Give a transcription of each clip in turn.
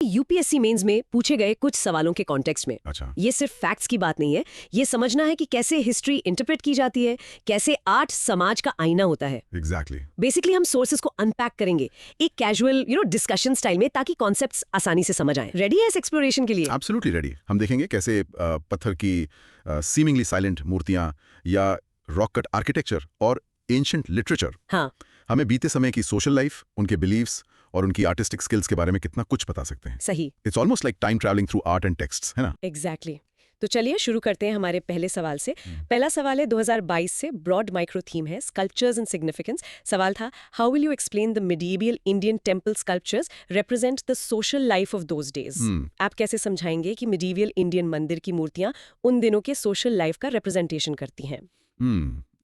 UPSC mains में पूछे गए कुछ सवालों के कॉन्टेक्स्ट में। अच्छा। ये सिर्फ फैक्ट्स की बात नहीं है, ये समझना है कि कैसे हिस्ट्री इंटरप्रेट की जाती है, कैसे आर्ट समाज का आईना होता है। एग्जैक्टली। बेसिकली हम सोर्सेज को अनपैक करेंगे एक कैजुअल डिस्कशन स्टाइल में, ताकि कॉन्सेप्ट्स आसानी से समझ आए। रेडी है इस एक्सप्लोरेशन के लिए? Absolutely ready. हम देखेंगे कैसे पत्थर की सीमिंगली साइलेंट मूर्तियां या रॉक कट आर्किटेक्चर और एंशिएंट लिटरेचर हाँ, हमें बीते समय की सोशल लाइफ, उनके बिलीव्स और उनकी आर्टिस्टिक स्किल्स के बारे में कितना कुछ बता सकते हैं। सही। It's almost like time travelling through art and texts, है ना? एग्जैक्टली तो चलिए शुरू करते हैं हमारे पहले सवाल से। पहला सवाल है 2022 से, ब्रॉड माइक्रो थीम है स्कल्पचर्स एंड सिग्निफिकेंस। सवाल था, how will you explain the medieval Indian temple sculptures represent the social life of those days? आप कैसे समझाएंगे कि मिडिएवल इंडियन मंदिर की मूर्तियां उन दिनों के सोशल लाइफ का रिप्रेजेंटेशन करती हैं?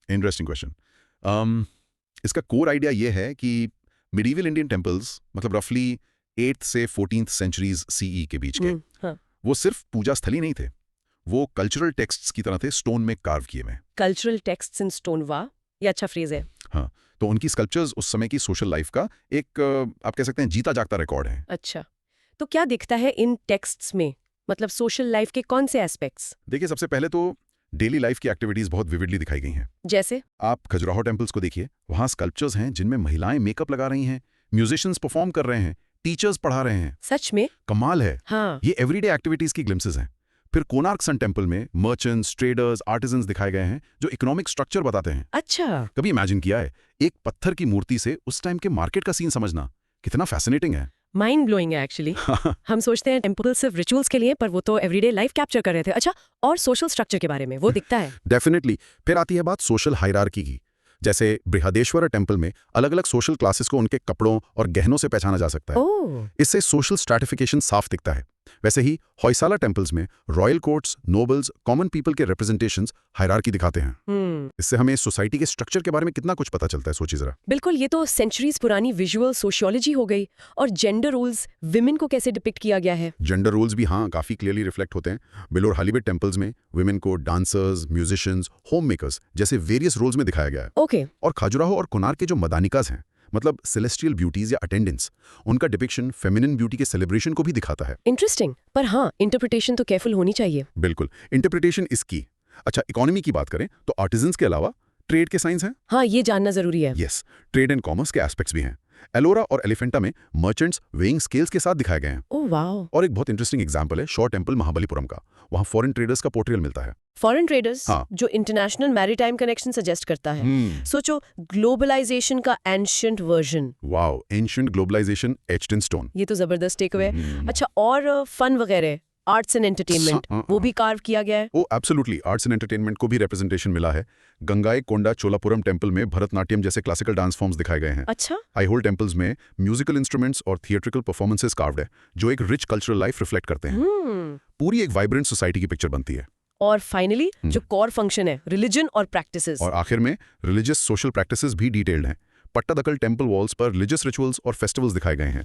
Interesting question. इसका कोर आइडिया ये है कि मिडिवल इंडियन टेम्पल्स मतलब रफली 8th से 14th सेंचुरीज सीई के बीच के, हाँ। वो सिर्फ पूजा स्थली नहीं थे, वो कल्चरल टेक्स्ट्स की तरह थे, स्टोन में कार्व किए हुए। कल्चरल टेक्स्ट्स इन स्टोन, वाह, ये अच्छा फ्रेज है। हाँ, तो उनकी स्कल्पचर्स उस समय की सोशल लाइफ का एक आप कह सकते हैं जीता जागता रिकॉर्ड है। अच्छा, तो क्या दिखता है इन टेक्स्ट्स में, मतलब सोशल लाइफ के कौन से एस्पेक्ट्स? देखिए, सबसे पहले तो डेली लाइफ की एक्टिविटीज बहुत विविडली दिखाई गई हैं। जैसे आप खजुराहो टेम्पल्स को देखिए, वहाँ स्कल्पचर्स हैं जिनमें महिलाएं मेकअप लगा रही हैं, म्यूजिशियंस परफॉर्म कर रहे हैं, टीचर्स पढ़ा रहे हैं। सच में कमाल है। हाँ। ये एवरीडे एक्टिविटीज की ग्लिम्सेस हैं। फिर कोणार्क सन टेम्पल में मर्चेंट्स, ट्रेडर्स, आर्टिजन्स दिखाए गए हैं जो इकोनॉमिक स्ट्रक्चर बताते हैं। अच्छा, कभी इमेजिन किया है एक पत्थर की मूर्ति से उस टाइम के मार्केट का सीन समझना कितना फैसिनेटिंग है। माइंड ब्लोइंग है एक्चुअली। हम सोचते हैं इम्पल्सिव रिचुअल्स के लिए, पर वो तो एवरीडे लाइफ कैप्चर कर रहे थे। अच्छा, और सोशल स्ट्रक्चर के बारे में वो दिखता है? डेफिनेटली। फिर आती है बात सोशल हायरार्की की। जैसे बृहदेश्वर टेम्पल में अलग अलग सोशल क्लासेस को उनके कपड़ों और गहनों से पहचाना जा सकता है। ओह, इससे सोशल स्ट्रैटिफिकेशन साफ दिखता है। वैसे ही होयसाला टेम्पल्स में royal courts, nobles, common people के रिप्रेजेंटेशंस हायरार्की दिखाते हैं। इससे हमें सोसाइटी के स्ट्रक्चर के बारे में कितना कुछ पता चलता है, सोचिए जरा। बिल्कुल, ये तो सेंचुरीज पुरानी विजुअल सोशियोलॉजी हो गई। और जेंडर रोल्स, विमेन को कैसे डिपिक्ट किया गया है? जेंडर रोल्स भी हाँ काफी क्लियरली रिफ्लेक्ट होते हैं। बिलोर हालीवुड टेम्पल्स में विमेन को डांसर्स, म्यूजिशियंस, होम मेकर्स जैसे वेरियस रोल्स में दिखाया गया है। ओके। और खजुराहो और कोणार्क के जो मदानिकास हैं, मतलब सेलेस्टियल ब्यूटीज या अटेंडेंट्स, उनका डिपिक्शन फेमिनिन ब्यूटी के सेलिब्रेशन को भी दिखाता है। इंटरेस्टिंग, पर हाँ, इंटरप्रिटेशन तो केयरफुल होनी चाहिए। बिल्कुल, इंटरप्रिटेशन इसकी। अच्छा, इकोनॉमी की बात करें तो आर्टिजन्स के अलावा ट्रेड के साइंस हैं। हाँ, ये जानना जरूरी है। यस, ट्रेड एंड कॉमर्स के एस्पेक्ट्स भी हैं। एलोरा और एलिफेंटा में मर्चेंट्स वेइंग स्केल्स के साथ दिखाए गए हैं। Oh wow. और एक बहुत इंटरेस्टिंग एग्जांपल है शॉर टेम्पल महाबलीपुरम का। वहाँ फॉरेन ट्रेडर्स का पोर्ट्रेल मिलता है। Foreign traders? हाँ। जो इंटरनेशनल मैरीटाइम कनेक्शन सजेस्ट करता है। सोचो, ग्लोबलाइजेशन का ancient version. Wow, ancient globalisation etched in stone. ये तो जबरदस्त टेक अवे। अच्छा, और फन वगैरह, आर्ट्स एंड एंटरटेनमेंट, वो भी कार्व किया गया है? Oh absolutely, arts and entertainment को भी रिप्रेजेंटेशन मिला है। गंगाई कोंडा चोलापुरम टेम्पल में भरतनाट्यम जैसे क्लासिकल डांस फॉर्म्स दिखाए गए हैं। अच्छा। आईहोल टेम्पल्स में म्यूजिकल इंस्ट्रूमेंट्स और थिएट्रिकल परफॉर्मेंसेस कार्व्ड है जो एक रिच कल्चरल लाइफ रिफ्लेक्ट करते हैं। पूरी एक वाइब्रेंट सोसाइटी की पिक्चर बनती है। और फाइनली जो कोर फंक्शन है, रिलीजन और प्रैक्टिसेस। और आखिर में रिलीजियस सोशल प्रैक्टिसेस भी डिटेल्ड हैं। पट्टादकल टेम्पल वॉल्स पर रिलीजियस रिचुअल्स और फेस्टिवल्स दिखाए गए हैं।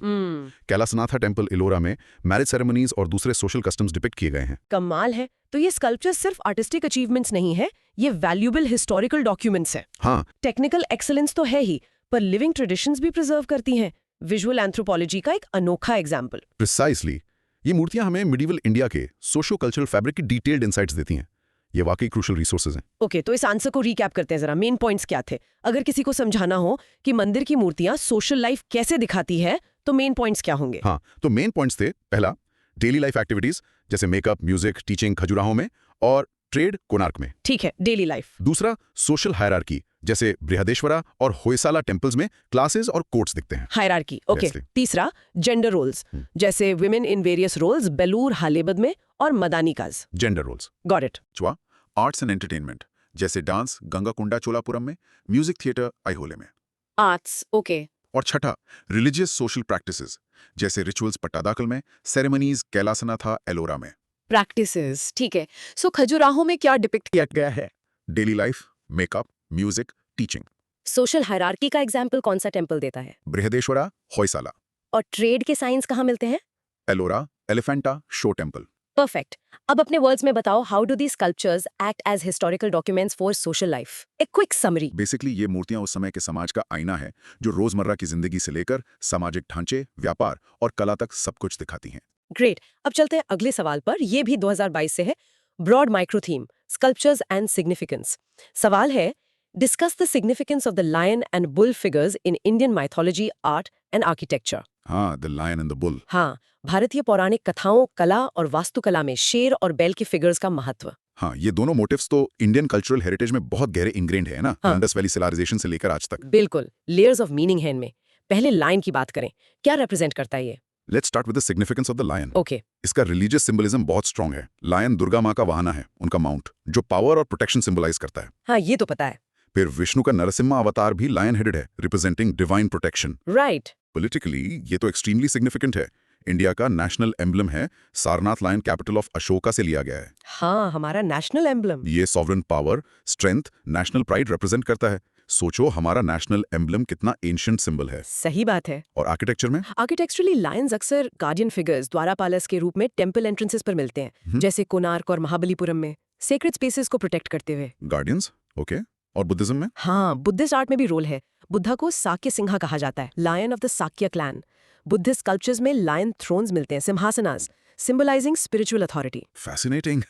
कैलासनाथा टेम्पल इलोरा में मैरिज सेरेमनीज और दूसरे सोशल कस्टम्स डिपिक्ट किए गए हैं। कमाल है। तो ये स्कल्पचर सिर्फ आर्टिस्टिक अचीवमेंट्स नहीं है, ये वैल्यूएबल हिस्टोरिकल डॉक्यूमेंट्स है। हाँ, टेक्निकल एक्सेलेंस तो है ही, पर लिविंग ट्रेडिशंस भी प्रिजर्व करती हैं। विजुअल एंथ्रोपोलॉजी का एक अनोखा एग्जाम्पल। प्रिसाइसली। ये मूर्तियां हमें मिडिवल इंडिया के सोशो कल्चरल फैब्रिक की डिटेल्ड इंसाइट्स देती हैं। ये वाकई क्रूशल रिसोर्सेज हैं। ओके, तो इस आंसर को रिकैप करते हैं जरा। मेन पॉइंट्स क्या थे? अगर किसी को समझाना हो कि मंदिर की मूर्तियां सोशल लाइफ कैसे दिखाती है, तो मेन पॉइंट्स क्या होंगे? हाँ, तो मेन पॉइंट्स थे, पहला डेली लाइफ एक्टिविटीज जैसे मेकअप, म्यूजिक, टीचिंग खजुराहो में, और ट्रेड कोणार्क में। ठीक है, डेली लाइफ। दूसरा सोशल हायरार्की जैसे बृहदेश्वरा और होयसाला टेम्पल्स में क्लासेस और कोर्ट्स दिखते हैं। Hierarchy, okay. तीसरा जेंडर रोल्स जैसे women in various roles Belur Halebid में और madanikas. Gender roles. Got it. चौथा आर्ट्स एंड एंटरटेनमेंट जैसे डांस गंगाकुंडा चोलापुरम में, म्यूजिक थिएटर आईहोले में। Arts, okay. और छठा रिलीजियस सोशल प्रैक्टिसेस जैसे रिचुअल्स पट्टादाकल में, सेरेमनीज कैलासनाथा एलोरा में। प्रैक्टिसेस, ठीक है। सो खजुराहो में क्या डिपिक्ट किया गया है? Daily life, makeup, music, teaching. Social hierarchy का एग्जाम्पल कौन सा टेम्पल देता है? बृहदेश्वरा, होयसाला। और ट्रेड के साइंस कहाँ मिलते हैं? Ellora, Elephanta, show temple. Perfect. अब अपने वर्ड्स में बताओ, how do these sculptures act as historical documents for social life? A quick summary. Basically ये मूर्तियां उस समय के समाज का आईना है जो रोजमर्रा की जिंदगी से लेकर सामाजिक ढांचे, व्यापार और कला तक सब कुछ दिखाती हैं। ग्रेट। अब चलते हैं अगले सवाल पर। ये भी 2022 से है। Broad micro theme, sculptures and significance. सवाल है, discuss the significance of the lion and bull figures in Indian mythology, art and architecture. हाँ, the lion and the bull. हाँ, भारतीय पौराणिक कथाओं, कला और वास्तुकला में शेर और बैल के फिगर्स का महत्व। हाँ, ये दोनों मोटिव्स तो इंडियन कल्चरल हेरिटेज में बहुत गहरे इंग्रेन्ड है ना, हाँ। इंडस वैली सिविलाइजेशन से लेकर आज तक। बिल्कुल, लेयर्स ऑफ मीनिंग है इनमें। पहले लायन की बात करें, क्या रिप्रेजेंट करता है ये? Let's start with the significance of the lion. Okay. इसका रिलीजियस सिंबलिज्म बहुत स्ट्रांग है। लायन दुर्गा माँ का वाहन है, उनका माउंट, जो पावर और प्रोटेक्शन सिंबलाइज करता है। हाँ, ये तो पता है। फिर विष्णु का नरसिम्हा अवतार भी लायन हेडेड है, representing divine protection. Right. Politically ये तो एक्सट्रीमली सिग्निफिकेंट है। इंडिया का नेशनल एम्बलम है, Sarnath lion capital of Ashoka से लिया गया है। हाँ, हमारा नेशनल एम्बलम। ये sovereign power, strength, national pride represent करता है। सोचो हमारा नेशनल एम्बलम कितना एंशिएंट सिंबल है। सही बात है। और आर्किटेक्चर में आर्किटेक्चरली लायंस अक्सर गार्डियन फिगर्स, द्वारपालस के रूप में टेंपल एंट्रेंसेस पर मिलते हैं, जैसे कोणार्क और महाबलीपुरम में, सेक्रेड स्पेसेस को प्रोटेक्ट करते हुए। Guardians, okay. और बुद्धिज्म में हाँ, बुद्धिस्ट आर्ट में भी रोल है। बुद्धा को साक्य सिंहा कहा जाता है, lion of the Sakya clan. Buddhist sculptures में लायन थ्रोन्स मिलते हैं, सिंहासनास, सिंबलाइजिंग स्पिरिचुअल अथॉरिटी। फैसिनेटिंग।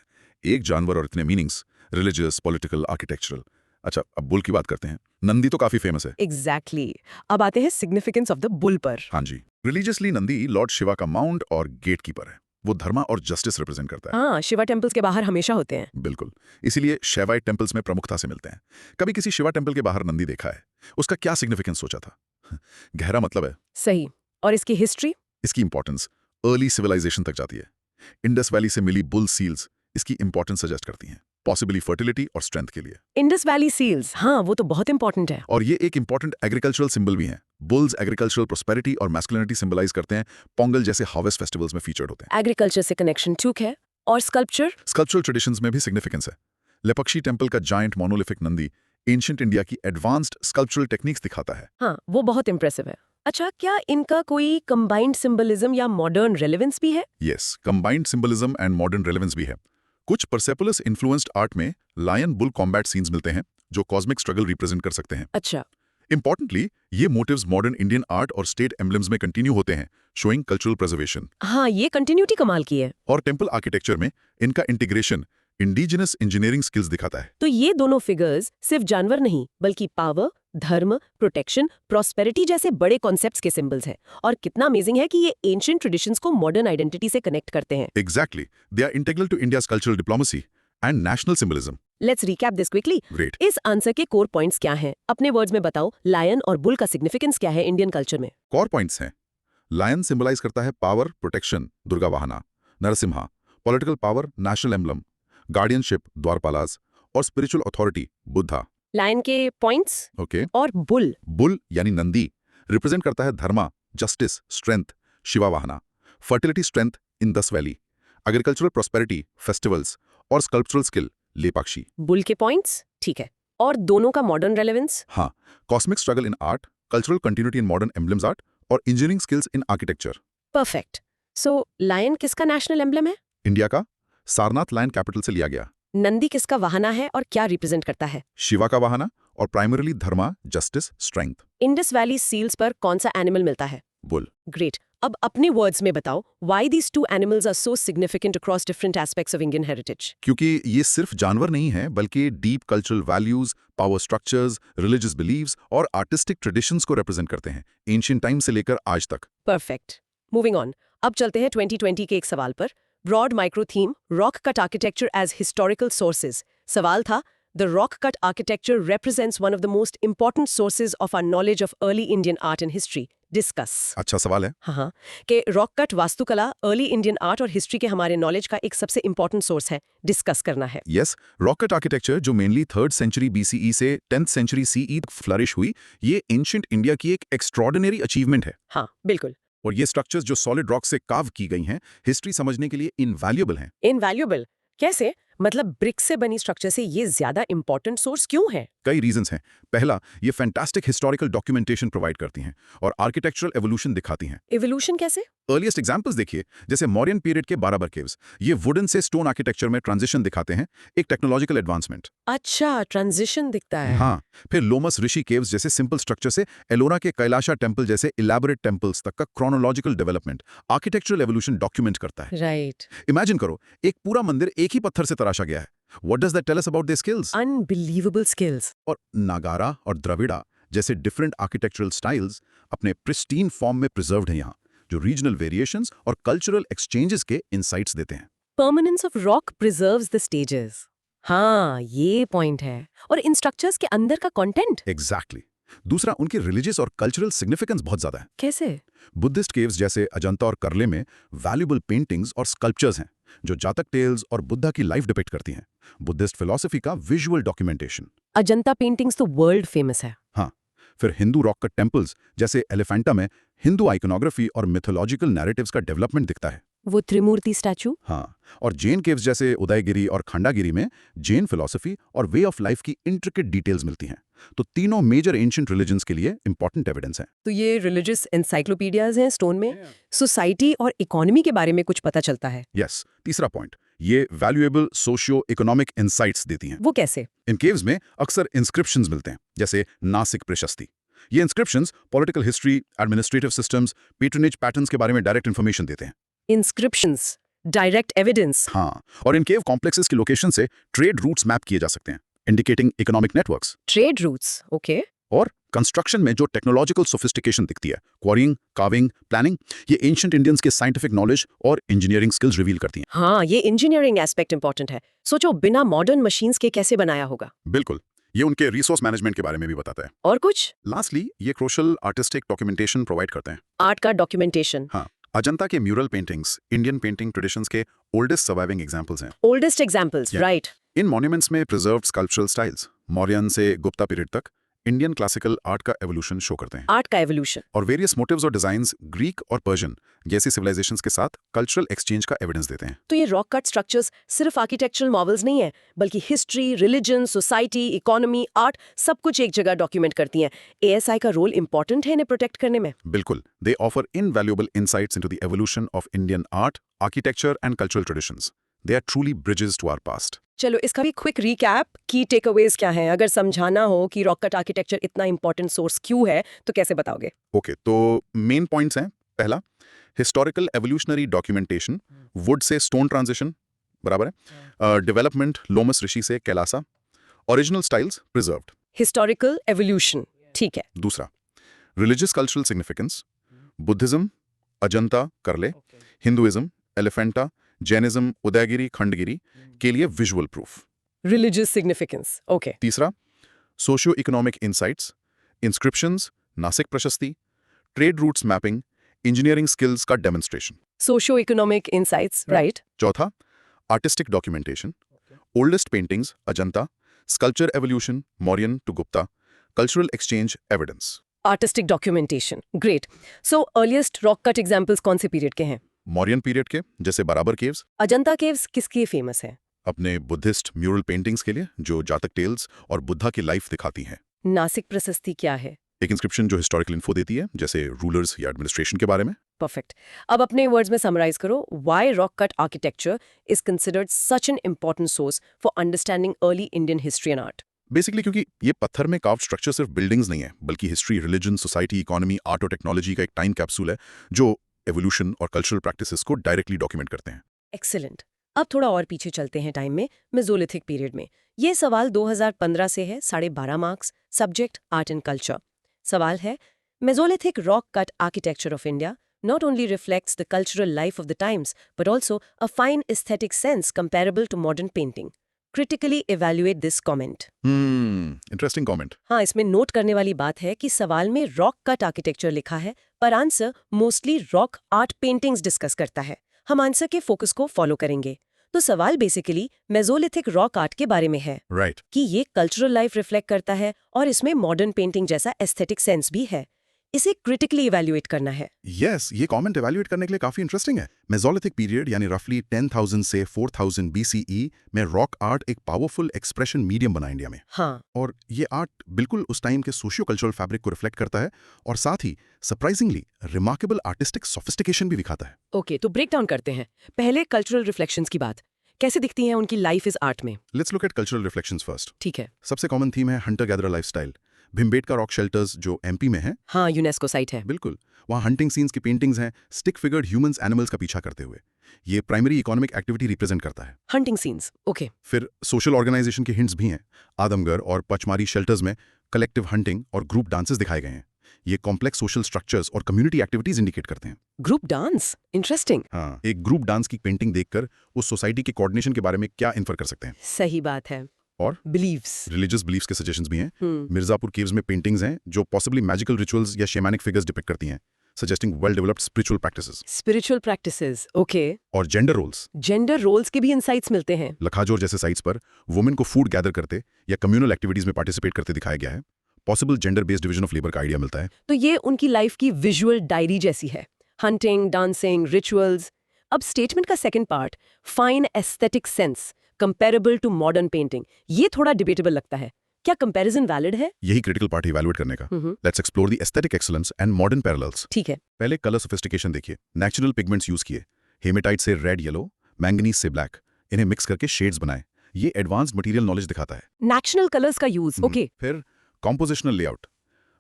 एक जानवर और इतने मीनिंग्स, रिलीजियस, पॉलिटिकल, आर्किटेक्चरल। अच्छा, अब बुल की बात करते हैं। नंदी तो काफी फेमस है। एग्जैक्टली। अब आते हैं सिग्निफिकेंस ऑफ द बुल पर। हाँ जी, रिलीजियसली नंदी लॉर्ड शिवा का माउंट और गेट कीपर है। वो धर्मा और जस्टिस रिप्रेजेंट करता है। हाँ, शिवा टेम्पल्स के बाहर हमेशा होते हैं। बिल्कुल, इसीलिए शैवाइट टेम्पल्स में प्रमुखता से मिलते हैं। कभी किसी शिवा टेम्पल के बाहर नंदी देखा है? उसका क्या सिग्निफिकेंस सोचा था? गहरा मतलब है। सही। और इसकी हिस्ट्री? इसकी इंपॉर्टेंस अर्ली सिविलाइजेशन तक जाती है। इंडस वैली से मिली बुल सील्स इसकी इंपॉर्टेंस सजेस्ट करती हैं, पॉसिबली फर्टिलिटी और स्ट्रेंथ के लिए। इंडस वैली सील्स, हाँ, वो तो बहुत इंपॉर्टेंट है। और ये एक इंपॉर्टेंट एग्रीकल्चरल सिंबल भी है। बुल्स एग्रीकल्चरल प्रोस्पेरिटी और मैस्कुलिनिटी सिंबलाइज करते हैं। पोंगल जैसे हार्वेस्ट फेस्टिवल्स में फीचर्ड होते हैं। एग्रीकल्चर से कनेक्शन ठीक है। और स्कल्पचर? स्कल्पचरल ट्रेडिशंस में भी सिग्निफिकेंस है। लेपक्षी टेम्पल का giant monolithic Nandi ancient India की एडवांस्ड स्कल्पचरल टेक्निक्स दिखाता है। हाँ, वो बहुत इंप्रेसिव है। अच्छा, क्या इनका कोई कंबाइंड सिंबलिज्म या मॉडर्न रेलेवेंस भी है? Yes, combined symbolism and modern relevance भी है। कुछ परसेपोलिस इन्फ्लुएंस्ड आर्ट में लायन बुल कॉम्बैट सीन्स मिलते हैं जो कॉस्मिक स्ट्रगल रिप्रेजेंट कर सकते हैं। अच्छा। इंपॉर्टेंटली, ये मोटिव्स मॉडर्न इंडियन आर्ट और स्टेट एम्बलम्स में कंटिन्यू होते हैं, शोइंग कल्चरल प्रिजर्वेशन। हाँ, ये कंटिन्यूटी कमाल की है। और टेम्पल आर्किटेक्चर में इनका इंटीग्रेशन इंडिजिनस इंजीनियरिंग स्किल्स दिखाता है। तो ये दोनों फिगर्स सिर्फ जानवर नहीं, बल्कि पावर, धर्म, प्रोटेक्शन, प्रॉस्पेरिटी जैसे बड़े कॉन्सेप्ट्स के सिंबल्स हैं। और कितना अमेजिंग है कि ये एंशिएंट ट्रेडिशंस को मॉडर्न आइडेंटिटी से कनेक्ट करते हैं। Exactly, they are integral to India's cultural diplomacy and national symbolism. Let's recap this quickly. Great. इस आंसर के कोर पॉइंट्स क्या हैं? अपने वर्ड्स में बताओ, लायन और बुल का सिग्निफिकेंस क्या है इंडियन कल्चर में? कोर पॉइंट्स हैं। लायन सिंबलाइज करता है power, protection, Durga vahana. Narasimha, political power, national emblem. Guardianship, dwarapalas. और स्पिरिचुअल अथॉरिटी, बुद्धा। लायन के पॉइंट्स? ओके। और बुल? बुल यानी नंदी रिप्रेजेंट करता है dharma, justice, strength, Shiva vahana. Fertility, strength, Indus valley. Agricultural prosperity, festivals. और स्कल्पचरल स्किल, लेपाक्षी। बुल के पॉइंट्स ठीक है। और दोनों का मॉडर्न रेलेवेंस? हाँ, cosmic struggle in art, cultural continuity in modern emblems art और engineering skills in architecture. Perfect. So lion किसका नेशनल एम्बलम है? इंडिया का सारनाथ लायन कैपिटल से लिया गया। नंदी किसका वाहना है और क्या रिप्रेजेंट करता है? शिवा का वाहना और primarily dharma, justice, strength. Indus valley seals पर कौन सा एनिमल मिलता है? बुल। ग्रेट। अब अपने वर्ड्स में बताओ, why these two animals are so significant across different aspects of Indian heritage? क्योंकि ये सिर्फ जानवर नहीं है, बल्कि deep cultural values, power structures, religious beliefs और आर्टिस्टिक ट्रेडिशंस को रिप्रेजेंट करते हैं, एंशिएंट टाइम से लेकर आज तक। परफेक्ट। Moving on. अब चलते हैं 2020 के एक सवाल पर। Broad micro theme, rock cut architecture as historical sources. सवाल था, the rock cut architecture represents one of the most important sources of our knowledge of early Indian art and history. Discuss. अच्छा सवाल है। हाँ, कि रॉक कट वास्तुकला early Indian art और history के हमारे नॉलेज का एक सबसे इंपॉर्टेंट सोर्स है, डिस्कस करना है। यस, रॉक कट आर्किटेक्चर जो मेनली 3rd सेंचुरी BCE से 10th सेंचुरी CE तक फ्लरिश हुई, ये एंशिएंट इंडिया की एक एक्स्ट्रॉर्डिनरी अचीवमेंट है। हाँ, बिल्कुल। और ये स्ट्रक्चर्स जो सॉलिड रॉक से कार्व की गई हैं, हिस्ट्री समझने के लिए इनवैल्यूएबल हैं। इनवैल्यूएबल कैसे? मतलब ब्रिक से बनी स्ट्रक्चर से ये ज्यादा इंपॉर्टेंट सोर्स क्यों है? कई रीजंस हैं। पहला, ये फैंटास्टिक हिस्टोरिकल डॉक्यूमेंटेशन प्रोवाइड करती हैं और आर्किटेक्चरल एवोल्यूशन दिखाती हैं। एवोल्यूशन कैसे? अर्लीस्ट एग्जांपल्स देखिए, जैसे मौर्यन पीरियड के बाराबर केव्स। ये वुडन से स्टोन आर्किटेक्चर में ट्रांजिशन दिखाते हैं, एक टेक्नोलॉजिकल एडवांसमेंट। अच्छा, ट्रांजिशन दिखता है। हाँ, फिर लोमस ऋषि केव्स जैसे सिंपल स्ट्रक्चर से एलोरा के कैलाशा टेम्पल जैसे इलैबोरेट टेम्पल्स तक का chronological development architectural evolution document करता है। राइट। इमेजिन करो, एक पूरा मंदिर एक ही पत्थर से तराशा गया है। What does that tell us about their skills? Unbelievable skills. और नागारा और द्रविड़ा जैसे डिफरेंट आर्किटेक्चरल स्टाइल्स अपने प्रिस्टीन फॉर्म में प्रिजर्व्ड हैं यहाँ, जो रीजनल वेरिएशंस और कल्चरल एक्सचेंजेस के इनसाइट्स देते हैं। Permanence of rock preserves the stages. हाँ, ये पॉइंट है। और इन स्ट्रक्चर्स के अंदर का कंटेंट एग्जैक्टली। दूसरा, उनकी रिलीजियस और कल्चरल सिग्निफिकेंस बहुत ज्यादा है। कैसे? बुद्धिस्ट केव्स जैसे अजंता और करले में वैल्यूबल पेंटिंग्स और स्कल्पचर्स हैं जो जातक टेल्स और बुद्धा की लाइफ डिपिक्ट करती हैं। बुद्धिस्ट फिलॉसफी का विजुअल डॉक्यूमेंटेशन। अजंता पेंटिंग्स तो वर्ल्ड फेमस है। हाँ, फिर हिंदू रॉक कट टेम्पल्स जैसे एलिफेंटा में हिंदू आइकोनोग्राफी और मिथोलॉजिकल नैरेटिव्स का डेवलपमेंट दिखता है। वो त्रिमूर्ति स्टैचू। हाँ, और जैन केव्स जैसे उदयगिरी और खंडागिरी में जैन फिलॉसफी और वे ऑफ लाइफ की इंट्रिकेट डिटेल्स मिलती हैं। तो तीनों मेजर एंशिएंट रिलीजन्स के लिए इंपॉर्टेंट एविडेंस हैं। तो ये रिलीजियस एनसाइक्लोपीडियाज हैं स्टोन में। सोसाइटी और इकोनॉमी के बारे में कुछ पता चलता है। यस, तीसरा पॉइंट, ये वैल्यूएबल सोशियो इकोनॉमिक इंसाइट्स देती हैं। वो कैसे? इन केव्स में अक्सर इंस्क्रिप्शंस मिलते हैं, जैसे नासिक प्रशस्ति। ये inscriptions political history, administrative systems, patronage patterns के बारे में डायरेक्ट इन्फॉर्मेशन देते हैं। Inscriptions, direct evidence. हाँ, और इन केव कॉम्प्लेक्सेस की लोकेशन से ट्रेड रूट्स मैप किए जा सकते हैं, indicating economic networks. Trade routes, okay. और कंस्ट्रक्शन में जो टेक्नोलॉजिकल सोफिस्टिकेशन दिखती है, क्वारिंग, कार्विंग, प्लानिंग, ये एंशिएंट इंडियंस के साइंटिफिक नॉलेज और इंजीनियरिंग स्किल्स रिवील करती हैं। हाँ, ये इंजीनियरिंग एस्पेक्ट इंपॉर्टेंट है। सोचो, बिना मॉडर्न मशीन्स के कैसे बनाया होगा। बिल्कुल, ये उनके रिसोर्स मैनेजमेंट के बारे में भी बताता है। और कुछ? लास्टली, ये क्रूशियल आर्टिस्टिक डॉक्यूमेंटेशन प्रोवाइड करते हैं। आर्ट का डॉक्यूमेंटेशन। हाँ, अजंता के mural paintings Indian painting traditions के ओल्डेस्ट सर्वाइविंग एग्जांपल्स हैं। Oldest examples, right. इन मॉन्यूमेंट्स में प्रिजर्व्ड स्कल्पचरल स्टाइल्स मौर्यन से गुप्ता पीरियड तक इंडियन क्लासिकल आर्ट का एवोल्यूशन शो करते हैं। आर्ट का एवोल्यूशन। और वेरियस मोटिव्स और डिजाइन्स ग्रीक और पर्शियन जैसी सिविलाइजेशंस के साथ कल्चरल एक्सचेंज का एविडेंस देते हैं। तो ये रॉक कट स्ट्रक्चर्स सिर्फ आर्किटेक्चरल मॉडल्स नहीं है, बल्कि history, religion, society, economy, art सब कुछ एक जगह डॉक्यूमेंट करती हैं। एएसआई का रोल इंपॉर्टेंट है इन्हें प्रोटेक्ट करने में। बिल्कुल, they offer invaluable insights into the evolution of Indian art, architecture and cultural traditions. They are truly bridges to our past. चलो, इसका भी क्विक रिकैप, की टेकअवेज क्या हैं? अगर समझाना हो कि रॉक कट आर्किटेक्चर इतना इंपॉर्टेंट सोर्स क्यों है, तो कैसे बताओगे? ओके, तो मेन पॉइंट्स हैं। पहला, हिस्टोरिकल एवोल्यूशनरी डॉक्यूमेंटेशन, वुड से स्टोन ट्रांजिशन, बराबर है। डेवलपमेंट लोमस ऋषि से Kailasa, original styles preserved. Historical evolution, ठीक है। दूसरा, religious cultural significance, Buddhism Ajanta Karle, Hinduism Elephanta, Jainism Udayagiri Khandagiri के लिए visual proof. Religious significance, okay. तीसरा, socio economic insights, inscriptions, Nasik Prashasti, trade routes mapping, engineering skills का demonstration. Socio economic insights, right. चौथा, artistic documentation, oldest paintings Ajanta, sculpture evolution Mauryan to Gupta, cultural exchange evidence. Artistic documentation, great. So earliest rock cut examples कौन से period के हैं? Mauryan period के, जैसे बाराबर caves. Ajanta caves किसके famous है? अपने बुद्धिस्ट म्यूरल पेंटिंग्स के लिए, जो जातक टेल्स और बुद्धा की लाइफ दिखाती हैं। नासिक प्रशस्ति क्या है? एक इंस्क्रिप्शन जो हिस्टोरिकल इन्फो देती है, जैसे रूलर्स या एडमिनिस्ट्रेशन के बारे में। परफेक्ट। अब अपने वर्ड्स में समराइज करो, why rock cut architecture is considered such an important source for understanding early Indian history and art. Basically क्योंकि ये पत्थर में कार्व्ड स्ट्रक्चर सिर्फ बिल्डिंग्स नहीं है, बल्कि history, religion, society, economy, art और टेक्नोलॉजी का एक टाइम कैप्सूल है जो एवोल्यूशन और कल्चरल प्रैक्टिसेस को डायरेक्टली डॉक्यूमेंट करते हैं। एक्सीलेंट। अब थोड़ा और पीछे चलते हैं टाइम में, मेसोलिथिक पीरियड में। ये सवाल 2015 से है, 12.5 marks, subject art and culture. सवाल है, Mesolithic rock cut architecture of India not only reflects the cultural life of the times, but also a fine aesthetic sense comparable to modern painting. Critically evaluate this comment. Interesting comment. हाँ, इसमें note करने वाली बात है कि सवाल में rock cut architecture लिखा है, पर answer mostly rock art paintings discuss करता है। हम आंसर के फोकस को फॉलो करेंगे। तो सवाल बेसिकली मेसोलिथिक रॉक आर्ट के बारे में है, राइट, कि ये कल्चरल लाइफ रिफ्लेक्ट करता है और इसमें मॉडर्न पेंटिंग जैसा एस्थेटिक सेंस भी है। इसे क्रिटिकली इवैल्यूएट करना है। यस, ये कमेंट इवैल्यूएट करने के लिए काफी इंटरेस्टिंग है। मेसोलिथिक पीरियड यानी रफली 10,000 से 4,000 BCE में रॉक आर्ट एक पावरफुल एक्सप्रेशन मीडियम बना इंडिया में। हाँ, और ये आर्ट बिल्कुल उस टाइम के सोशियो कल्चरल फैब्रिक को रिफ्लेक्ट करता है और साथ ही सरप्राइजिंगली रिमार्केबल आर्टिस्टिक सोफिस्टिकेशन भी दिखाता है। ओके, तो ब्रेक डाउन करते हैं। पहले कल्चरल रिफ्लेक्शंस की बात, कैसे दिखती हैं उनकी लाइफ इज आर्ट में? Let's look at cultural reflections first. ठीक है। सबसे कॉमन थीम है hunter gatherer lifestyle. Bhimbetka rock shelters जो एमपी में है, हाँ, यूनेस्को साइट है। बिल्कुल, वहाँ हंटिंग सीन्स की पेंटिंग्स हैं, स्टिक फिगर्ड ह्यूमंस एनिमल्स का पीछा करते हुए। ये प्राइमरी इकोनॉमिक एक्टिविटी रिप्रेजेंट करता है। Hunting scenes, okay. फिर सोशल ऑर्गेनाइजेशन के हिंट्स भी हैं। आदमगर और पचमारी शेल्टर्स में कलेक्टिव हंटिंग और ग्रुप डांसेस दिखाए गए हैं। ये कॉम्प्लेक्स सोशल स्ट्रक्चर्स और कम्युनिटी एक्टिविटीज इंडिकेट करते हैं। Group dance, interesting. हाँ, एक ग्रुप डांस की पेंटिंग देखकर उस सोसाइटी के कोऑर्डिनेशन के बारे में क्या इन्फर कर सकते हैं। सही बात है। और बिलीव्स, रिलीजियस बिलीफ्स के सजेशंस भी हैं। मिर्जापुर केव्स में पेंटिंग्स हैं जो पॉसिबली मैजिकल रिचुअल्स या शेमानिक फिगर्स डिपिक्ट करती हैं, suggesting well developed spiritual practices. Spiritual practices, okay. और जेंडर रोल्स, जेंडर रोल्स के भी इंसाइट्स मिलते हैं। लखाजोर जैसे साइट्स पर वुमेन को फूड गैदर करते या कम्युनल एक्टिविटीज में पार्टिसिपेट करते दिखाया गया है। Possible gender based division of labour का आइडिया मिलता है। तो ये उनकी लाइफ की विजुअल डायरी जैसी है। Hunting, dancing, rituals. अब स्टेटमेंट का second part, fine aesthetic sense comparable to modern painting, ये थोड़ा डिबेटेबल लगता है। क्या कंपैरिजन वैलिड है? यही क्रिटिकल पार्ट इवैल्यूएट करने का। Let's explore the aesthetic excellence and modern parallels. ठीक है। पहले कलर सोफिस्टिकेशन देखिए। नेचुरल पिगमेंट्स यूज किए, हेमेटाइट से रेड येलो, मैंगनीज से ब्लैक, इन्हें मिक्स करके शेड्स बनाए। ये एडवांस्ड मटेरियल नॉलेज दिखाता है। नेचुरल कलर्स का यूज, ओके। फिर कॉम्पोजिशनल लेआउट।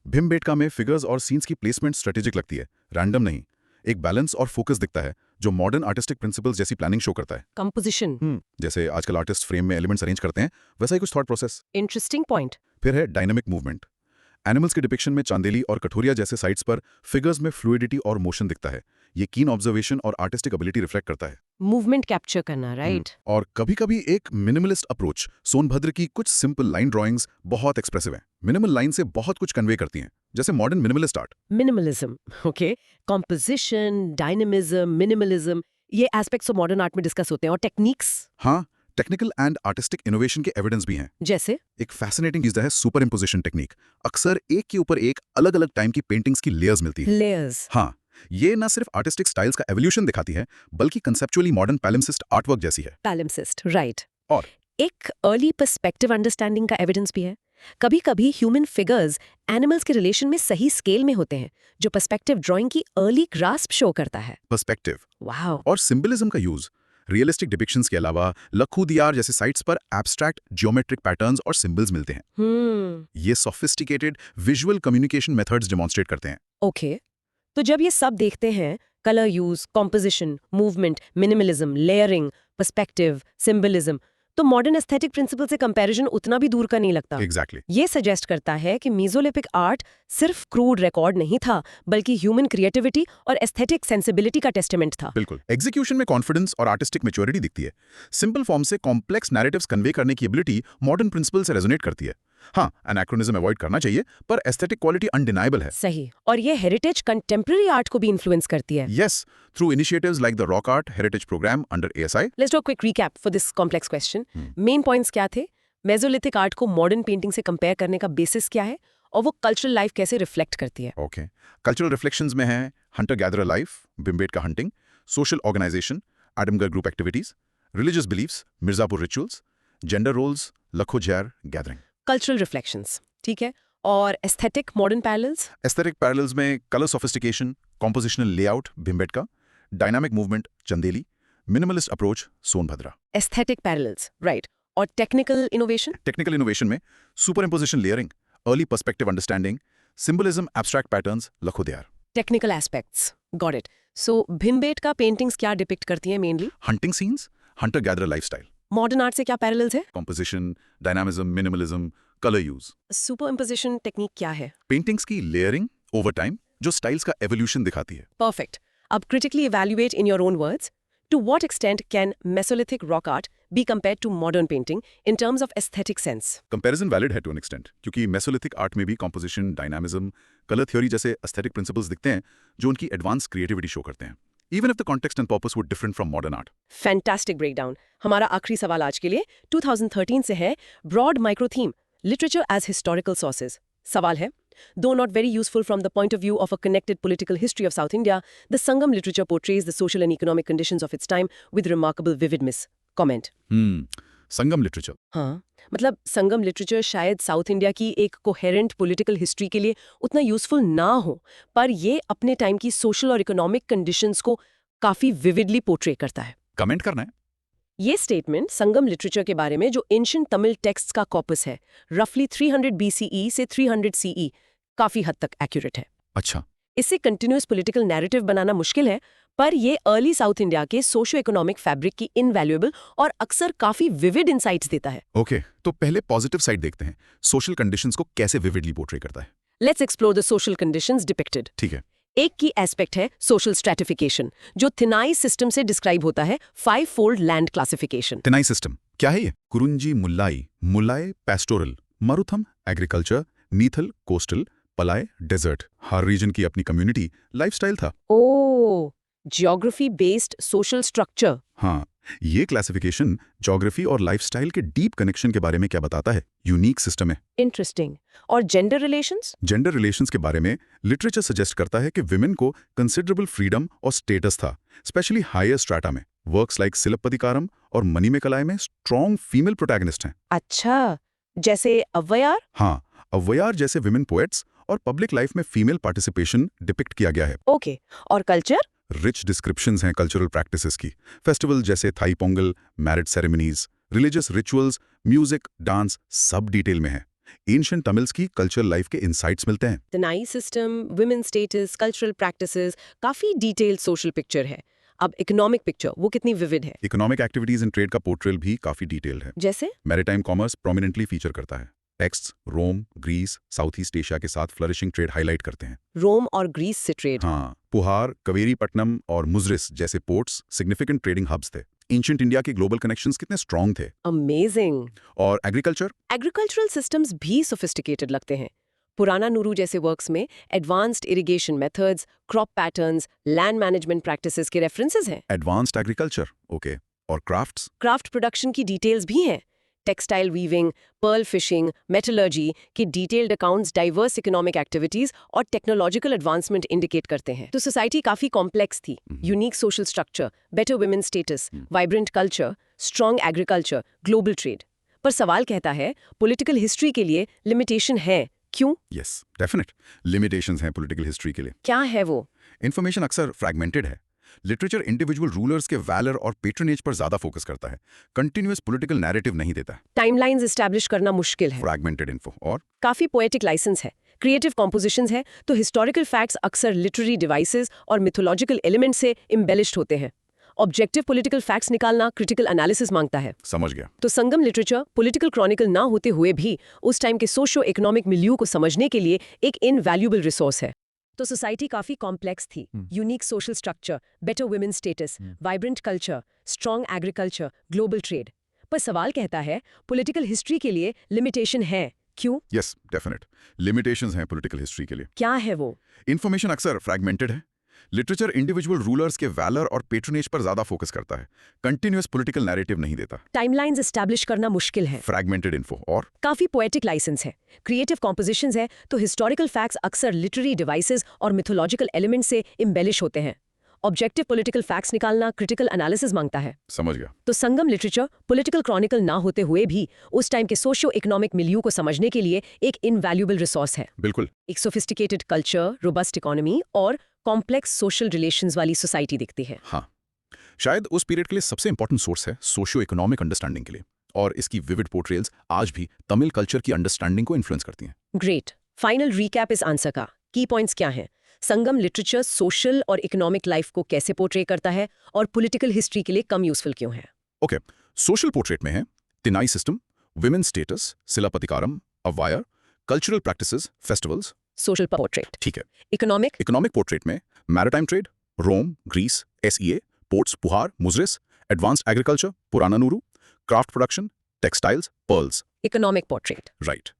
भिम्बेटका में फिगर्स और सीन्स की प्लेसमेंट स्ट्रेटेजिक लगती है, रैंडम नहीं। एक बैलेंस और फोकस दिखता है जो मॉडर्न आर्टिस्टिक प्रिंसिपल्स जैसी प्लानिंग शो करता है। कंपोजिशन, जैसे आजकल आर्टिस्ट फ्रेम में एलिमेंट्स अरेंज करते हैं, वैसा ही कुछ थॉट प्रोसेस। Interesting point. फिर है डायनामिक मूवमेंट। एनिमल्स के डिपिक्शन में चांदेली और कठोरिया जैसे साइट्स पर फिगर्स में फ्लूइडिटी और मोशन दिखता है। ये कीन ऑब्जर्वेशन और आर्टिस्टिक एबिलिटी रिफ्लेक्ट करता है। मूवमेंट कैप्चर करना, राइट। और कभी-कभी एक मिनिमलिस्ट अप्रोच। सोनभद्र की कुछ सिंपल लाइन ड्राइंग्स बहुत एक्सप्रेसिव हैं। मिनिमल लाइन से बहुत कुछ कन्वे करती हैं, जैसे modern minimalist art. Minimalism, okay. Composition, dynamism, minimalism, ये एस्पेक्ट्स ऑफ मॉडर्न आर्ट में डिस्कस होते हैं। और टेक्निक्स, हाँ, टेक्निकल एंड आर्टिस्टिक इनोवेशन के एविडेंस भी हैं। जैसे एक फैसिनेटिंग चीज है सुपर इम्पोजिशन टेक्निक। अक्सर एक के ऊपर एक अलग-अलग टाइम की पेंटिंग्स की लेयर्स मिलती हैं। लेयर्स, हाँ, ये न सिर्फ आर्टिस्टिक स्टाइल्स का एवोल्यूशन दिखाती है, बल्कि कंसेप्चुअली मॉडर्न पैलिम्सिस्ट आर्टवर्क जैसी है। पैलिम्सिस्ट, राइट। और एक अर्ली पर्सपेक्टिव अंडरस्टैंडिंग का एविडेंस भी है। कभी-कभी ह्यूमन फिगर्स एनिमल्स के रिलेशन में सही स्केल में होते हैं, जो पर्सपेक्टिव ड्राइंग की अर्ली ग्रास्प शो करता है। Perspective wow. और सिंबलिज्म का यूज। रियलिस्टिक डिपिक्शंस के अलावा लखुदियार जैसे साइट्स पर एब्स्ट्रैक्ट जियोमेट्रिक पैटर्न्स और सिंबल्स मिलते हैं। ये sophisticated visual communication methods demonstrate करते हैं। ओके। तो जब ये सब देखते हैं, colour use, composition, movement, minimalism, layering, perspective, symbolism, तो मॉडर्न एस्थेटिक प्रिंसिपल से कंपैरिजन उतना भी दूर का नहीं लगता। एग्जैक्टली। ये सजेस्ट करता है कि मीज़ोलिथिक आर्ट सिर्फ क्रूड रिकॉर्ड नहीं था, बल्कि ह्यूमन क्रिएटिविटी और एस्थेटिक सेंसिबिलिटी का टेस्टामेंट था। बिल्कुल। एग्जीक्यूशन में कॉन्फिडेंस और आर्टिस्टिक मैच्योरिटी दिखती है। सिंपल फॉर्म से कॉम्प्लेक्स नैरेटिव्स कन्वे करने की एबिलिटी मॉडर्न प्रिंसिपल से रेजोनेट करती है। हाँ, एनाक्रोनिज्म अवॉइड करना चाहिए, पर एस्थेटिक क्वालिटी अनडिनाइबल है। सही। और ये हेरिटेज कंटेम्पररी आर्ट को भी इन्फ्लुएंस करती है। Yes, through initiatives like the Rock Art Heritage Program under ASI. Let's do a quick recap for this complex question. Main points क्या थे? मेसोलिथिक आर्ट को मॉडर्न पेंटिंग से कंपेयर करने का बेसिस क्या है, और वो कल्चरल लाइफ कैसे रिफ्लेक्ट करती है? Okay. Cultural reflections में है hunter gatherer life, Bhimbetka hunting, social organization, आदमगर group activities, religious beliefs, Mirzapur rituals, gender roles, लखोजियार gathering. Cultural reflections, ठीक है। और aesthetic modern parallels? Aesthetic parallels में color sophistication, compositional layout, Bhimbetka, dynamic movement, Chandeli, minimalist approach, Sonbhadra. Aesthetic parallels, right. और technical innovation? Technical innovation में superimposition layering, early perspective understanding, symbolism, abstract patterns, Lakhudiyar. Technical aspects, got it. So Bhimbetka paintings क्या depict करती हैं mainly? Hunting scenes, hunter gatherer lifestyle. Modern art से क्या parallels है? Composition, dynamism, minimalism, color use. Superimposition technique क्या है? Paintings की layering over time जो स्टाइल्स का एवोल्यूशन दिखाती है। Perfect. अब critically evaluate in your own words, to what extent can Mesolithic rock art be compared to modern painting in terms of aesthetic sense? Comparison valid है to an extent, क्योंकि Mesolithic art में भी composition, dynamism, colour theory जैसे aesthetic principles दिखते हैं जो उनकी advance creativity show करते हैं, even if the context and purpose would different from modern art. Fantastic breakdown. हमारा आखिरी सवाल आज के लिए 2013 से है, broad micro theme, literature as historical sources. सवाल है, though not very useful from the point of view of a connected political history of South India, the Sangam literature portrays the social and economic conditions of its time with remarkable vividness. Comment. Sangam literature. हाँ, मतलब संगम literature शायद south India की एक coherent political history के लिए उतना useful ना हो, पर ये अपने टाइम की सोशल और इकोनॉमिक कंडीशंस को काफी विविडली पोर्ट्रे करता है। कमेंट करना है। ये स्टेटमेंट संगम लिटरेचर के बारे में जो एंशिएंट तमिल टेक्स्ट्स का कॉपस है, रफली 300 BCE से 300 CE, काफी हद तक एक्यूरेट है। अच्छा। इससे कंटिन्यूअस पॉलिटिकल नैरेटिव बनाना मुश्किल है, पर ये अर्ली साउथ इंडिया के सोशो इकोनॉमिक फैब्रिक की इनवैल्यूएबल और अक्सर काफी विविड इनसाइट्स देता है। ओके, तो पहले पॉजिटिव साइड देखते हैं। सोशल कंडीशंस को कैसे विविडली पोर्ट्रे करता है। Let's explore the social conditions depicted. ठीक है। एक की एस्पेक्ट है सोशल स्ट्रैटिफिकेशन, जो थिनाई सिस्टम से डिस्क्राइब होता है 5-fold land classification. Thinnai system क्या है ये? कुरुंजी मुल्लाई, मुलाय पैस्टोरल, मरुथम एग्रीकल्चर, मीथल कोस्टल, पलाय डेजर्ट। हर रीजन की अपनी कम्युनिटी लाइफस्टाइल था। ओह, जियोग्राफी बेस्ड सोशल स्ट्रक्चर। हाँ, ये क्लासिफिकेशन ज्योग्राफी और लाइफस्टाइल के डीप कनेक्शन के बारे में क्या बताता है? यूनिक सिस्टम है। इंटरेस्टिंग। और जेंडर रिलेशंस? जेंडर रिलेशंस के बारे में लिटरेचर सजेस्ट करता है कि विमेन को कंसिडरेबल फ्रीडम और स्टेटस था, स्पेशली हायर स्ट्राटा में। वर्क्स लाइक सिलप्पदिकारम और मणिमेकलाय में स्ट्रॉन्ग फीमेल प्रोटैगनिस्ट हैं। अच्छा, जैसे अव्वयार? हाँ, अव्वयार जैसे विमेन पोएट्स और पब्लिक लाइफ में फीमेल पार्टिसिपेशन डिपिक्ट किया गया है। ओके, और कल्चर? रिच डिस्क्रिप्शंस हैं कल्चरल प्रैक्टिसेस की। फेस्टिवल जैसे Thai Pongal, marriage ceremonies, religious rituals, music, dance सब डिटेल में है। एंशिएंट तमिल्स की कल्चरल लाइफ के इनसाइट्स मिलते हैं। Tinai system, women status, cultural practices, काफी डिटेल्ड सोशल पिक्चर है। अब इकोनॉमिक पिक्चर वो कितनी विविड है? इकोनॉमिक एक्टिविटीज एंड ट्रेड का पोर्ट्रेल भी काफी डिटेल्ड है। जैसे मैरीटाइम कॉमर्स प्रोमिनेंटली फीचर करता है। टेक्स्ट्स रोम, ग्रीस, साउथ ईस्ट एशिया के साथ फ्लरिशिंग ट्रेड हाईलाइट करते हैं। रोम और ग्रीस से ट्रेड। हाँ, पुहार, कवेरीपट्टनम और मुजरिस जैसे पोर्ट्स सिग्निफिकेंट ट्रेडिंग हब्स थे। एंशिएंट इंडिया के ग्लोबल कनेक्शंस कितने स्ट्रॉन्ग थे। अमेजिंग। और एग्रीकल्चर? एग्रीकल्चरल सिस्टम्स भी सोफिस्टिकेटेड लगते हैं। पुराना नूरू जैसे वर्क्स में advanced irrigation methods, crop patterns, land management practices के रेफरेंसेस हैं। Advanced agriculture, okay. और क्राफ्ट्स? क्राफ्ट प्रोडक्शन की डिटेल्स भी हैं। Textile weaving, pearl fishing, metallurgy के detailed accounts diverse economic activities और टेक्नोलॉजिकल एडवांसमेंट इंडिकेट करते हैं। तो सोसाइटी काफी कॉम्प्लेक्स थी। Unique social structure, better women status, vibrant culture, strong agriculture, global trade. पर सवाल कहता है, पॉलिटिकल हिस्ट्री के लिए लिमिटेशन है, क्यों? यस, डेफिनेट लिमिटेशंस हैं पॉलिटिकल हिस्ट्री के लिए। क्या है वो? इन्फॉर्मेशन अक्सर फ्रैगमेंटेड है। लिटरेचर इंडिविजुअल रूलर्स के वैलर और पेट्रनेज पर ज्यादा फोकस करता है, कंटिन्यूअस पॉलिटिकल नैरेटिव नहीं देता। टाइमलाइंस एस्टैब्लिश करना मुश्किल है। फ्रैगमेंटेड इन्फो और काफी पोएटिक लाइसेंस है, क्रिएटिव कॉम्पोजिशंस है, तो हिस्टोरिकल फैक्ट्स अक्सर लिटरेरी डिवाइसेस और मिथोलॉजिकल एलिमेंट से इम्बेलिश्ड होते हैं। ऑब्जेक्टिव पॉलिटिकल फैक्ट्स निकालना क्रिटिकल एनालिसिस मांगता है। समझ गया। तो संगम लिटरेचर पॉलिटिकल क्रॉनिकल ना होते हुए भी उस टाइम के सोशो इकोनॉमिक मिलियू को समझने के लिए एक इनवैल्यूएबल रिसोर्स है। तो सोसाइटी काफी कॉम्प्लेक्स थी। Unique social structure, better women status, vibrant culture, strong agriculture, global trade. पर सवाल कहता है, पॉलिटिकल हिस्ट्री के लिए लिमिटेशन है, क्यों? यस, डेफिनेट लिमिटेशंस हैं पॉलिटिकल हिस्ट्री के लिए। क्या है वो? इन्फॉर्मेशन अक्सर फ्रैगमेंटेड है। लिटरेचर इंडिविजुअल रूलर्स के वैलर और पेट्रनेज पर ज्यादा फोकस करता है, कंटिन्यूअस पॉलिटिकल नैरेटिव नहीं देता। टाइमलाइंस एस्टैब्लिश करना मुश्किल है। फ्रैगमेंटेड इन्फो और काफी पोएटिक लाइसेंस है, क्रिएटिव कॉम्पोजिशंस है, तो हिस्टोरिकल फैक्ट्स अक्सर लिटरेरी डिवाइसेस और मिथोलॉजिकल एलिमेंट से इम्बेलिश होते हैं। ऑब्जेक्टिव पॉलिटिकल फैक्ट्स निकालना क्रिटिकल एनालिसिस मांगता है। समझ गया। तो संगम लिटरेचर पॉलिटिकल क्रॉनिकल ना होते हुए भी उस टाइम के सोशियो इकोनॉमिक मिलियू को समझने के लिए एक इनवैल्यूएबल रिसोर्स है। बिल्कुल। एक सोफिस्टिकेटेड कल्चर, रोबस्ट इकोनॉमी और कॉम्प्लेक्स सोशल रिलेशंस वाली सोसाइटी दिखती है। हाँ, शायद उस पीरियड के लिए सबसे इंपॉर्टेंट सोर्स है सोशियो इकोनॉमिक अंडरस्टैंडिंग के लिए, और इसकी विविड पोर्ट्रेल्स आज भी तमिल कल्चर की अंडरस्टैंडिंग को इन्फ्लुएंस करती हैं। ग्रेट। फाइनल रिकैप इस आंसर का की पॉइंट्स क्या हैं? संगम लिटरेचर सोशल और इकोनॉमिक लाइफ को कैसे पोर्ट्रे करता है और पॉलिटिकल हिस्ट्री के लिए कम यूजफुल क्यों है? ओके, सोशल पोर्ट्रेट में है tinai system, women status, Silappatikaram, Avvaiyar, cultural practices, festivals. Social portrait. ठीक है। इकोनॉमिक पोर्ट्रेट में maritime trade, Rome, Greece, SEA, ports, Puhar, Muziris, advanced agriculture, Purananuru, craft production, textiles, pearls. Economic portrait. Right.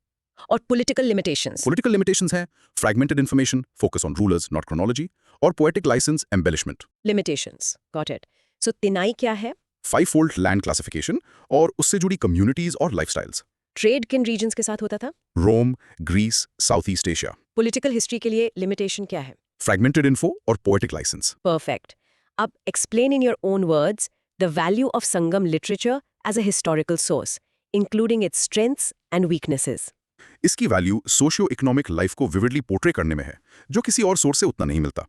और पॉलिटिकल लिमिटेशंस। पॉलिटिकल लिमिटेशंस हैं fragmented information, focus on rulers not chronology, और poetic licence, embellishment. Limitations, got it. So tinai क्या है? 5-fold land classification और उससे जुड़ी communities और lifestyles. Trade किन रीजन्स के साथ होता था? Rome, Greece, South East Asia. Political history के लिए लिमिटेशन क्या है? फ्रैगमेंटेड इन्फो और पोएटिक लाइसेंस। परफेक्ट। अब explain in your own words the value of Sangam literature as a historical source, including its strengths and weaknesses. इसकी value socio economic life को vividly portray करने में है, जो किसी और सोर्स से उतना नहीं मिलता।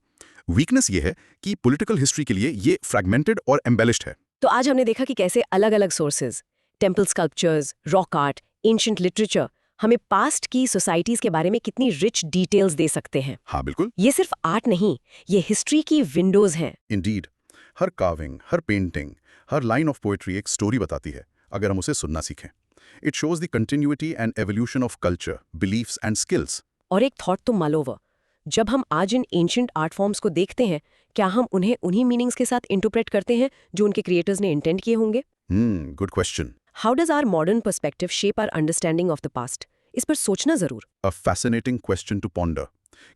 वीकनेस ये है कि पॉलिटिकल हिस्ट्री के लिए ये फ्रैगमेंटेड और एम्बेलिश्ड है। तो आज हमने देखा कि कैसे अलग-अलग sources, temple sculptures, rock art, ancient literature हमें पास्ट की सोसाइटीज के बारे में कितनी रिच डिटेल्स दे सकते हैं। हाँ बिल्कुल। ये सिर्फ आर्ट नहीं, ये हिस्ट्री की विंडोज हैं। Indeed, her carving, her painting, her line of poetry एक स्टोरी बताती है, अगर हम उसे सुनना सीखें। It shows the continuity and evolution of culture, beliefs and skills. और एक थॉट तो मालोवर, जब हम आज इन एंशिएंट आर्ट फॉर्म्स को देखते हैं, क्या हम उन्हें उन्हीं मीनिंग्स के साथ इंटरप्रेट करते हैं जो उनके क्रिएटर्स ने इंटेंड किए होंगे? Good question. How does our modern perspective shape our understanding of the past? इस पर सोचना जरूर। A fascinating question to ponder.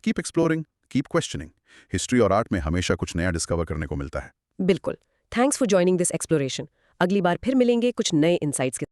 Keep exploring, keep questioning. History और आर्ट में हमेशा कुछ नया डिस्कवर करने को मिलता है। बिल्कुल। Thanks for joining this exploration. अगली बार फिर मिलेंगे कुछ नए इंसाइट्स के